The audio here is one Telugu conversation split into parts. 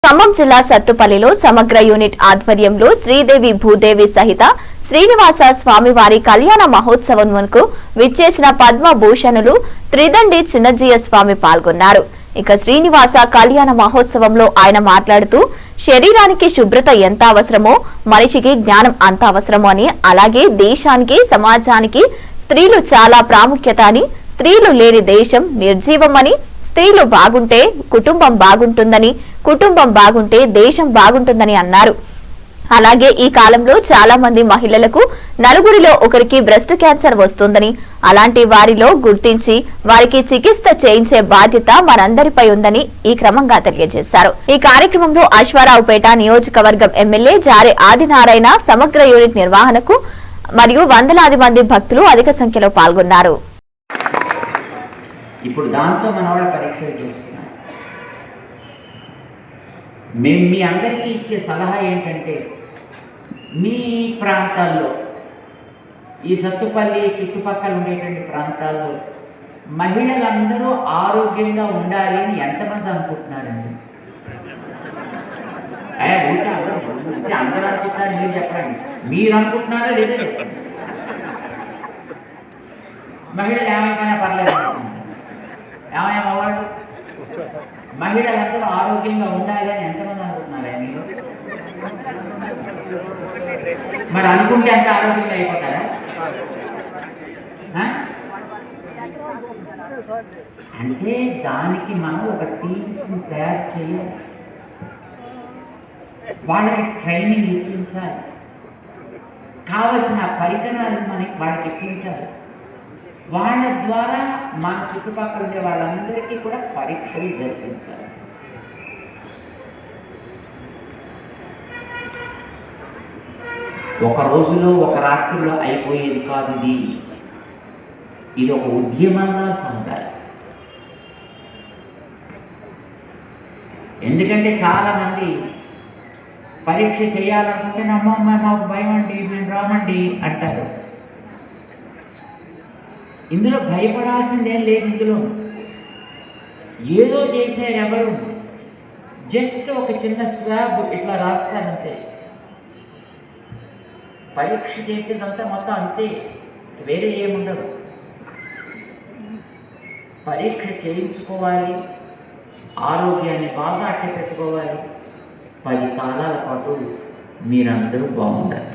ఖమ్మం జిల్లా సత్తుపల్లిలో సమగ్ర యూనిట్ ఆధ్వర్యంలో శ్రీదేవి భూదేవి సహిత శ్రీనివాస స్వామివారి కళ్యాణ మహోత్సవంకు విచ్చేసిన పద్మభూషణులు త్రిదండి చిన్నజీయ స్వామి పాల్గొన్నారు. ఇక శ్రీనివాస కళ్యాణ మహోత్సవంలో ఆయన మాట్లాడుతూ శరీరానికి శుభ్రత ఎంత అవసరమో మనిషికి జ్ఞానం అంత అవసరమో అని, అలాగే దేశానికి సమాజానికి స్త్రీలు చాలా ప్రాముఖ్యత అని, స్త్రీలు లేని దేశం నిర్జీవమని, స్త్రీలు బాగుంటే కుటుంబం బాగుంటుందని, కుటుంబం బాగుంటే దేశం బాగుంటుందని అన్నారు. అలాగే ఈ కాలంలో చాలా మంది మహిళలకు నలుగురిలో ఒకరికి బ్రెస్ట్ క్యాన్సర్ వస్తుందని, అలాంటి వారిలో గుర్తించి వారికి చికిత్స చేయించే బాధ్యత మనందరిపై ఉందని ఈ క్రమంగా తెలియజేశారు. ఈ కార్యక్రమంలో అశ్వారావుపేట నియోజకవర్గం ఎమ్మెల్యే జారె ఆదినారాయణ సమగ్ర యూనిట్ నిర్వహణకు మరియు వందలాది మంది భక్తులు అధిక సంఖ్యలో పాల్గొన్నారు. ఇప్పుడు దాంతో మన వాళ్ళ పరీక్షలు చేస్తున్నారు. మేము మీ అందరికీ ఇచ్చే సలహా ఏంటంటే, మీ ప్రాంతాల్లో ఈ సత్తుపల్లి చుట్టుపక్కల ఉండేటువంటి ప్రాంతాల్లో మహిళలందరూ ఆరోగ్యంగా ఉండాలి అని ఎంతమంది అనుకుంటున్నారండి? అందరూ అనుకుంటున్నారు, మీరు చెప్పండి. మీరు అనుకుంటున్నారా లేదా చెప్పండి. మహిళలు ఏమైనా పర్లేదు అనుకుంటున్నారు. ఏమైనా వాళ్ళు మహిళలందరూ ఆరోగ్యంగా ఉండాలి అని ఎంతమంది అనుకుంటున్నారా మీరు? మరి అనుకుంటే అంత ఆరోగ్యంగా అయిపోతారా? అంటే దానికి మనం ఒక టీమ్స్ని తయారు చేయాలి, వాళ్ళకి ట్రైనింగ్ ఇప్పించాలి, కావలసిన పరికరాలు మనకి వాళ్ళకి ఇప్పించాలి. వాళ్ళ ద్వారా మన చుట్టుపక్కల ఉండే వాళ్ళందరికీ కూడా పరీక్షలు జరిపించాలి. ఒక రోజులో ఒక రాత్రిలో అయిపోయేది కాదు ఇది ఒక ఉద్యమంగా సాగాలి. ఎందుకంటే చాలామంది పరీక్ష చేయాలనుకుంటే అమ్మమ్మ మాకు భయం అండి, మేము రామండి అంటారు. ఇందులో భయపడాల్సిందేం లేదు. ఇందులో ఏదో చేశారు ఎవరు, జస్ట్ ఒక చిన్న స్వాబ్ ఇట్లా రాస్తారంతే. పరీక్ష చేసేదంతా మొత్తం అంతే, వేరే ఏముండదు. పరీక్ష చేయించుకోవాలి, ఆరోగ్యాన్ని బాగా అట్ట పెట్టుకోవాలి, 10 కాలాల పాటు మీరందరూ బాగుండాలి.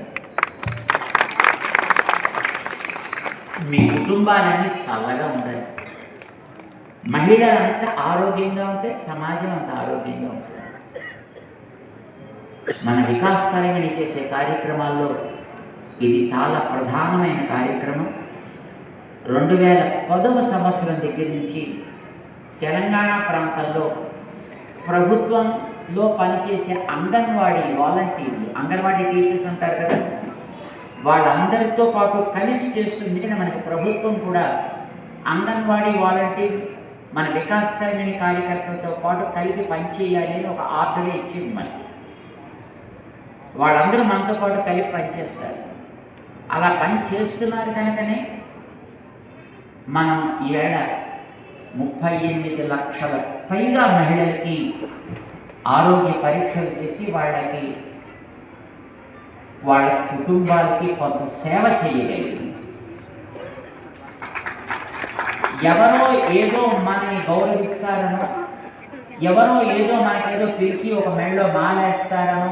మీ కుటుంబాలన్నీ చల్లగా ఉండాలి. మహిళలంతా ఆరోగ్యంగా ఉంటే సమాజం అంత ఆరోగ్యంగా ఉంటుంది. మన వికాసకరమైన చేసే కార్యక్రమాల్లో ఇది చాలా ప్రధానమైన కార్యక్రమం. 2010వ సంవత్సరం దగ్గర నుంచి తెలంగాణ ప్రాంతాల్లో ప్రభుత్వంలో పనిచేసే అంగన్వాడీ వాలంటీర్లు, అంగన్వాడీ టీచర్స్ అంటారు కదా, వాళ్ళందరితో పాటు కలిసి చేస్తుంది. ఎందుకంటే మనకి ప్రభుత్వం కూడా అంగన్వాడీ వాలంటీర్ మన వికాసకరమైన కార్యకర్తలతో పాటు కలిపి పనిచేయాలి అని ఒక ఆర్డరే ఇచ్చింది మనకి. వాళ్ళందరూ మనతో పాటు కలిపి పనిచేస్తారు. అలా పని చేస్తున్నారు కనుకనే మనం ఈవేళ 38 లక్షల పైగా మహిళలకి ఆరోగ్య పరీక్షలు చేసి వాళ్ళ కుటుంబాలకి కొంత సేవ చేయగలిగింది. ఎవరో ఏదో మనని గౌరవిస్తారనో, ఎవరో ఏదో మనకేదో పిలిచి ఒక మెడలో మాలేస్తారనో,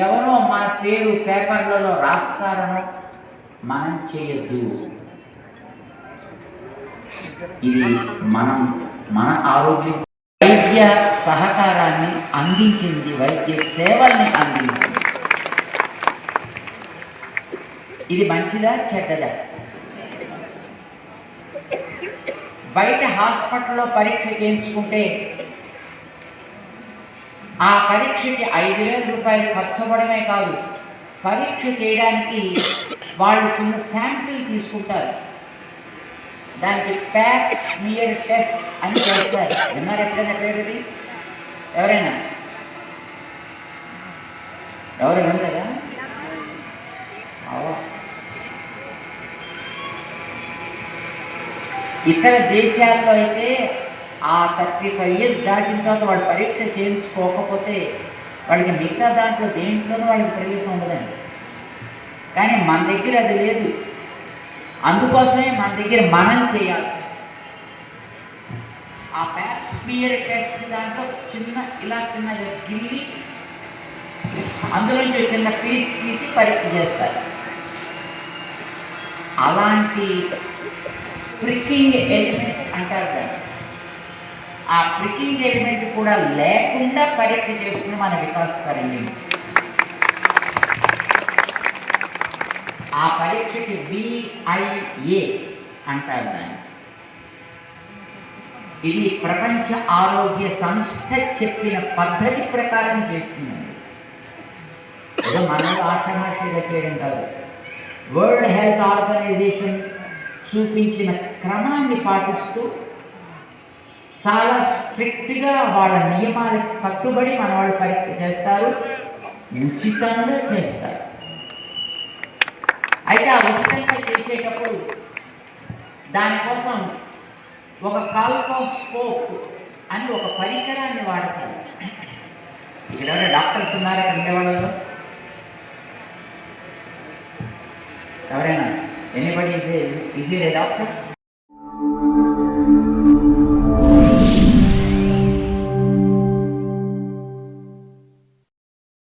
ఎవరో మన పేరు పేపర్లలో రాస్తారనో మనం చేయొద్దు. ఇది మన ఆరోగ్య వైద్య సహకారాన్ని అందించింది, వైద్య సేవల్ని అందించింది. ఇది మంచిదా చెడ్డదా? బయట హాస్పిటల్లో పరీక్ష చేయించుకుంటే ఆ పరీక్షకి 5,000 రూపాయలు ఖర్చు అవ్వడమే కాదు, పరీక్ష చేయడానికి వాళ్ళు చిన్న శాంపిల్ తీసుకుంటారు. దానికి ప్యాప్ స్మియర్ టెస్ట్ అని చేస్తారు. విన్నారు ఎప్పుడైనా పేరుది? ఎవరైనా విన్నారా? ఇతర దేశాల్లో అయితే ఆ 35 ఇయర్స్ దాటిన తర్వాత వాడు పరీక్ష చేయించుకోకపోతే వాడికి మిగతా దాంట్లో దేంట్లోనూ వాడికి ప్రవేశం ఉండదండి. కానీ మన దగ్గర అది లేదు. అందుకోసమే మన దగ్గర మనం చేయాలి. ఆ ప్యాప్ స్మియర్ టెస్ట్ దాంట్లో ఇలా చిన్న గిల్లి అందులోంచి చిన్న పీస్ తీసి పరీక్ష చేస్తారు. అలాంటి ప్రికింగ్ ఎలిమెంట్ అంటారు దాన్ని. ఆ ప్రికింగ్ ఎలిమెంట్ కూడా లేకుండా పరీక్ష చేస్తుంది మన వికాసకరండి. ఆ పరీక్షకి BIA అంటారు దాన్ని. ఇది ప్రపంచ ఆరోగ్య సంస్థ చెప్పిన పద్ధతి ప్రకారం చేస్తుందండి. ఏదో మనలో ఆటోమేటిక్గా చేయడం కాదు. వరల్డ్ హెల్త్ ఆర్గనైజేషన్ చూపించిన క్రమాన్ని పాటిస్తూ చాలా స్ట్రిక్ట్గా వాళ్ళ నియమాలకు కట్టుబడి మన వాళ్ళు పరీక్ష చేస్తారు, ఉచితంగా చేస్తారు. అయితే ఆ ఉచితంగా చేసేటప్పుడు దానికోసం ఒక కాల్కోస్కోప్ అని ఒక పరికరాన్ని వాడతారు. ఇక్కడ ఎవరైనా డాక్టర్స్ ఉన్నారా ఉండేవాళ్ళలో? ఎవరైనా? Anybody is a doctor?